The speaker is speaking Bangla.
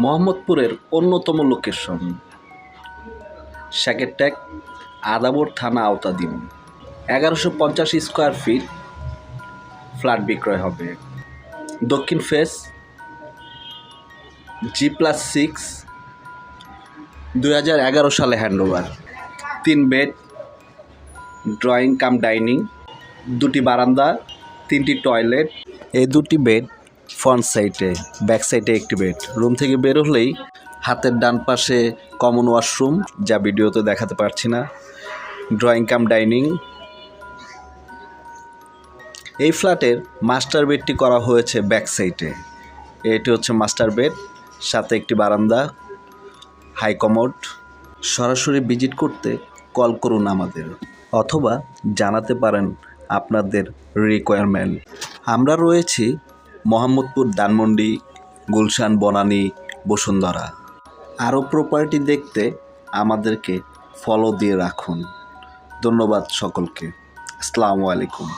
মোহাম্মদপুরের অন্যতম লোকেশন শাকেরটেক আদাবর থানা আওতাধীন 1150 স্কোয়ার ফিট ফ্ল্যাট বিক্রয় হবে। দক্ষিণ ফেস G+6 2011 সালে handover. 3 bed, drawing cum dining, 2টি বারান্দা, 3টি টয়লেট। এই 2টি বেড ফ্রন্ট সাইডে, ব্যাক সাইডে একটি বেড। রুম থেকে বের হলেই হাতের ডান পাশে কমন ওয়াশরুম, যা ভিডিওতে দেখাতে পারছি না, ড্রয়িং কাম ডাইনিং। এই ফ্ল্যাটের মাস্টার বেডটি করা হয়েছে ব্যাক সাইডে। এটি হচ্ছে মাস্টার বেড, সাথে একটি বারান্দা, হাই কমোড। সরাসরি ভিজিট করতে কল করুন আমাদের, অথবা জানাতে পারেন আপনাদের রিকোয়ারমেন্ট। আমরা রয়েছি মোহাম্মদপুর, ধানমন্ডি, গুলশান, বনানী, বসুন্ধরা। আরও প্রপার্টি দেখতে আমাদেরকে ফলো দিয়ে রাখুন। ধন্যবাদ সকলকে। আসসালামু আলাইকুম।